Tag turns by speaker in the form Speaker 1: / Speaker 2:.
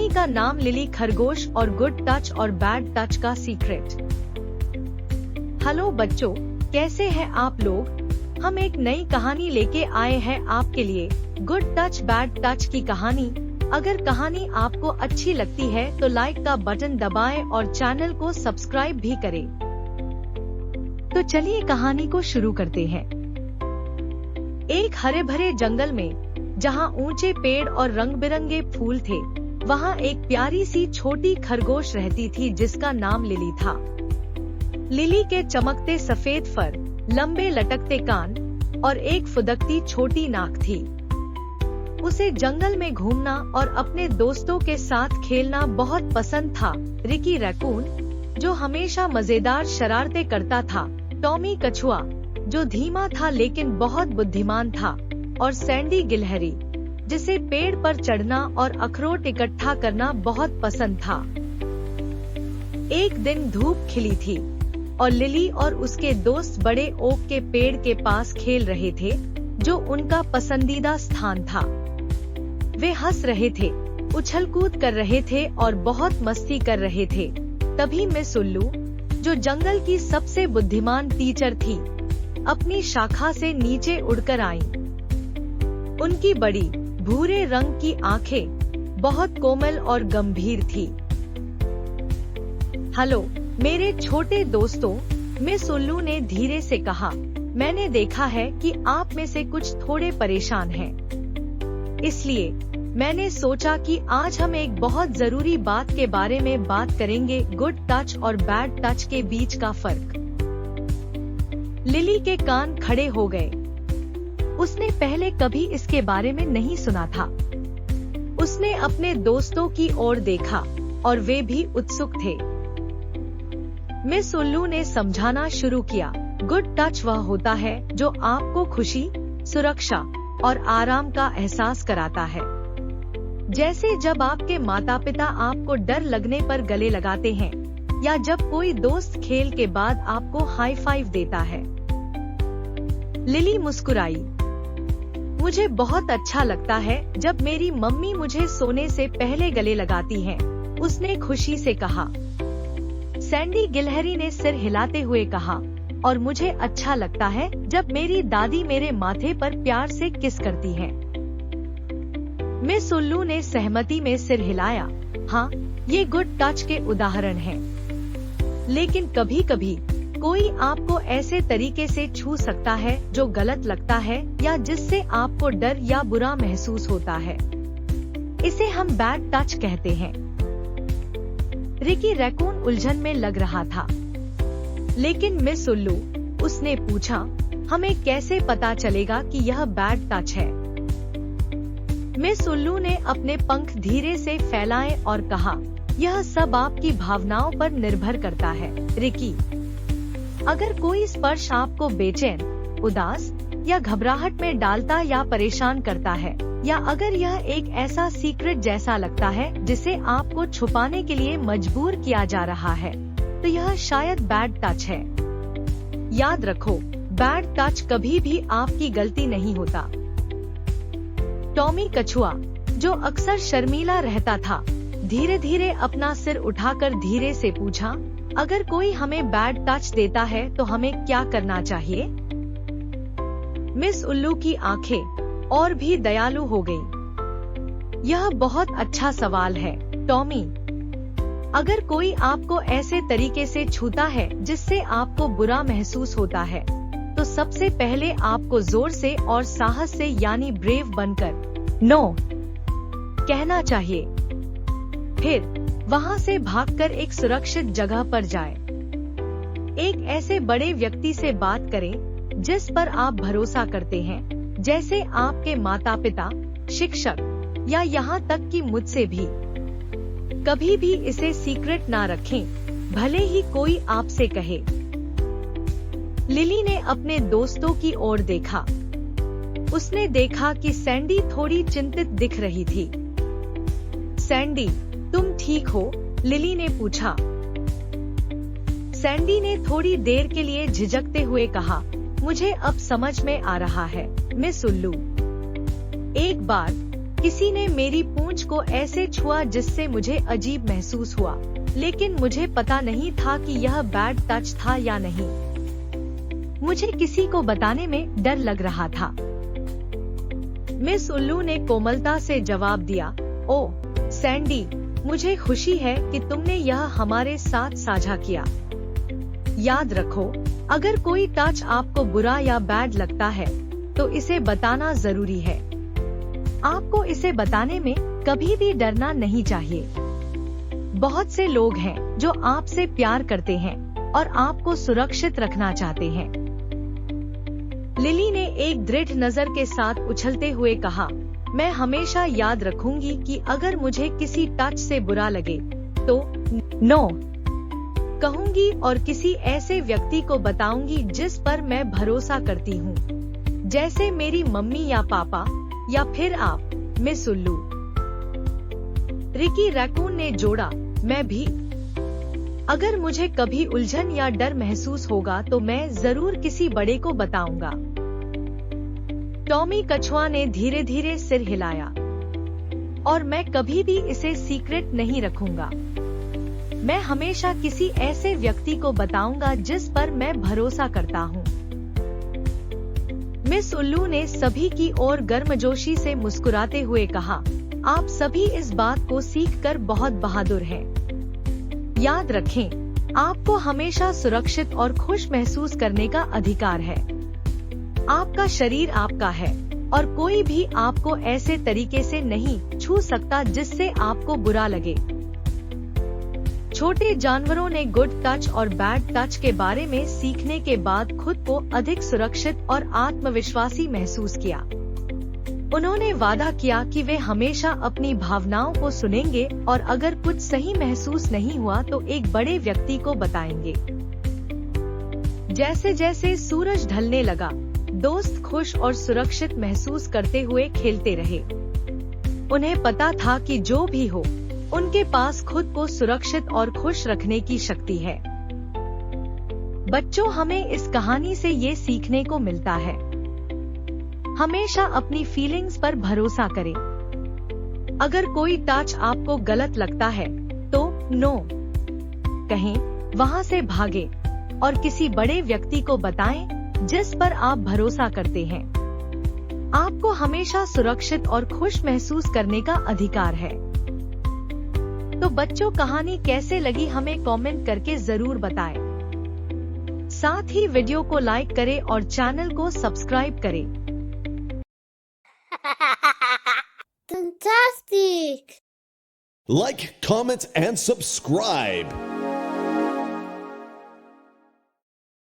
Speaker 1: कहानी का नाम लिली खरगोश और गुड टच और बैड टच का सीक्रेट। हेलो बच्चों, कैसे हैं आप लोग। हम एक नई कहानी लेके आए हैं आपके लिए, गुड टच बैड टच की कहानी। अगर कहानी आपको अच्छी लगती है तो लाइक का बटन दबाएं और चैनल को सब्सक्राइब भी करें। तो चलिए कहानी को शुरू करते हैं। एक हरे भरे जंगल में, जहाँ ऊंचे पेड़ और रंग बिरंगे फूल थे, वहाँ एक प्यारी सी छोटी खरगोश रहती थी जिसका नाम लिली था। लिली के चमकते सफेद फर, लंबे लटकते कान और एक फुदकती छोटी नाक थी। उसे जंगल में घूमना और अपने दोस्तों के साथ खेलना बहुत पसंद था। रिकी रैकून, जो हमेशा मजेदार शरारतें करता था, टॉमी कछुआ, जो धीमा था लेकिन बहुत बुद्धिमान था, और सैंडी गिलहरी, जिसे पेड़ पर चढ़ना और अखरोट इकट्ठा करना बहुत पसंद था। एक दिन धूप खिली थी और लिली और उसके दोस्त बड़े ओक के पेड़ के पास खेल रहे थे, जो उनका पसंदीदा स्थान था। वे हंस रहे थे, उछल-कूद कर रहे थे और बहुत मस्ती कर रहे थे। तभी मिस उल्लू, जो जंगल की सबसे बुद्धिमान टीचर थी, अपनी शाखा से नीचे उड़कर आईं। उनकी बड़ी भूरे रंग की आंखें बहुत कोमल और गंभीर थी। हेलो मेरे छोटे दोस्तों, मिस उल्लू ने धीरे से कहा, मैंने देखा है कि आप में से कुछ थोड़े परेशान हैं। इसलिए मैंने सोचा कि आज हम एक बहुत जरूरी बात के बारे में बात करेंगे, गुड टच और बैड टच के बीच का फर्क। लिली के कान खड़े हो गए। उसने पहले कभी इसके बारे में नहीं सुना था। उसने अपने दोस्तों की ओर देखा और वे भी उत्सुक थे। मिस उल्लू ने समझाना शुरू किया, गुड टच वह होता है जो आपको खुशी, सुरक्षा और आराम का एहसास कराता है। जैसे जब आपके माता पिता आपको डर लगने पर गले लगाते हैं, या जब कोई दोस्त खेल के बाद आपको हाई फाइव देता है। लिली मुस्कुराई। मुझे बहुत अच्छा लगता है जब मेरी मम्मी मुझे सोने से पहले गले लगाती हैं, उसने खुशी से कहा। सैंडी गिलहरी ने सिर हिलाते हुए कहा, और मुझे अच्छा लगता है जब मेरी दादी मेरे माथे पर प्यार से किस करती है। मिस उल्लू ने सहमति में सिर हिलाया। हाँ, ये गुड टच के उदाहरण हैं। लेकिन कभी कभी कोई आपको ऐसे तरीके से छू सकता है जो गलत लगता है या जिससे आपको डर या बुरा महसूस होता है। इसे हम बैड टच कहते हैं। रिकी रैकून उलझन में लग रहा था। लेकिन मिस उल्लू, उसने पूछा, हमें कैसे पता चलेगा कि यह बैड टच है। मिस उल्लू ने अपने पंख धीरे से फैलाए और कहा, यह सब आपकी भावनाओं पर निर्भर करता है। रिकी, अगर कोई स्पर्श आपको बेचैन, उदास या घबराहट में डालता या परेशान करता है, या अगर यह एक ऐसा सीक्रेट जैसा लगता है जिसे आपको छुपाने के लिए मजबूर किया जा रहा है, तो यह शायद बैड टच है। याद रखो, बैड टच कभी भी आपकी गलती नहीं होता। टॉमी कछुआ, जो अक्सर शर्मीला रहता था, धीरे धीरे अपना सिर उठाकर धीरे से पूछा, अगर कोई हमें बैड टच देता है तो हमें क्या करना चाहिए। मिस उल्लू की आंखें और भी दयालु हो गईं। यह बहुत अच्छा सवाल है, टॉमी। अगर कोई आपको ऐसे तरीके से छूता है जिससे आपको बुरा महसूस होता है, तो सबसे पहले आपको जोर से और साहस से यानी ब्रेव बनकर नो कहना चाहिए। फिर वहाँ से भागकर एक सुरक्षित जगह पर जाएं। एक ऐसे बड़े व्यक्ति से बात करें जिस पर आप भरोसा करते हैं, जैसे आपके माता पिता, शिक्षक या यहाँ तक कि मुझसे भी। कभी भी इसे सीक्रेट ना रखें, भले ही कोई आपसे कहे। लिली ने अपने दोस्तों की ओर देखा। उसने देखा कि सैंडी थोड़ी चिंतित दिख रही थी। सैंडी, तुम ठीक हो? लिली ने पूछा। सैंडी ने थोड़ी देर के लिए झिझकते हुए कहा, मुझे अब समझ में आ रहा है, मिस उल्लू। एक बार किसी ने मेरी पूंछ को ऐसे छुआ जिससे मुझे अजीब महसूस हुआ, लेकिन मुझे पता नहीं था कि यह बैड टच था या नहीं। मुझे किसी को बताने में डर लग रहा था। मिस उल्लू ने कोमलता से जवाब दिया, ओह सैंडी, मुझे खुशी है कि तुमने यह हमारे साथ साझा किया। याद रखो, अगर कोई टच आपको बुरा या बैड लगता है तो इसे बताना जरूरी है। आपको इसे बताने में कभी भी डरना नहीं चाहिए। बहुत से लोग हैं जो आपसे प्यार करते हैं और आपको सुरक्षित रखना चाहते हैं। लिली ने एक दृढ़ नजर के साथ उछलते हुए कहा, मैं हमेशा याद रखूंगी कि अगर मुझे किसी टच से बुरा लगे तो नो कहूंगी और किसी ऐसे व्यक्ति को बताऊंगी जिस पर मैं भरोसा करती हूँ, जैसे मेरी मम्मी या पापा या फिर आप, मिस उल्लू। रिकी रैकून ने जोड़ा, मैं भी। अगर मुझे कभी उलझन या डर महसूस होगा तो मैं जरूर किसी बड़े को बताऊंगा। टॉमी कछुआ ने धीरे धीरे सिर हिलाया, और मैं कभी भी इसे सीक्रेट नहीं रखूंगा। मैं हमेशा किसी ऐसे व्यक्ति को बताऊंगा जिस पर मैं भरोसा करता हूँ। मिस उल्लू ने सभी की ओर गर्मजोशी से मुस्कुराते हुए कहा, आप सभी इस बात को सीखकर बहुत बहादुर हैं। याद रखें, आपको हमेशा सुरक्षित और खुश महसूस करने का अधिकार है। आपका शरीर आपका है और कोई भी आपको ऐसे तरीके से नहीं छू सकता जिससे आपको बुरा लगे। छोटे जानवरों ने गुड टच और बैड टच के बारे में सीखने के बाद खुद को अधिक सुरक्षित और आत्मविश्वासी महसूस किया। उन्होंने वादा किया कि वे हमेशा अपनी भावनाओं को सुनेंगे और अगर कुछ सही महसूस नहीं हुआ तो एक बड़े व्यक्ति को बताएंगे। जैसे जैसे सूरज ढलने लगा, दोस्त खुश और सुरक्षित महसूस करते हुए खेलते रहे। उन्हें पता था कि जो भी हो, उनके पास खुद को सुरक्षित और खुश रखने की शक्ति है। बच्चों, हमें इस कहानी से ये सीखने को मिलता है, हमेशा अपनी फीलिंग्स पर भरोसा करें। अगर कोई टच आपको गलत लगता है तो नो कहें, वहाँ से भागे और किसी बड़े व्यक्ति को बताएं जिस पर आप भरोसा करते हैं। आपको हमेशा सुरक्षित और खुश महसूस करने का अधिकार है। तो बच्चों, कहानी कैसे लगी हमें कमेंट करके जरूर बताएं। साथ ही वीडियो को लाइक करें और चैनल को सब्सक्राइब करें।
Speaker 2: Fantastic!
Speaker 3: Like, comment, and subscribe.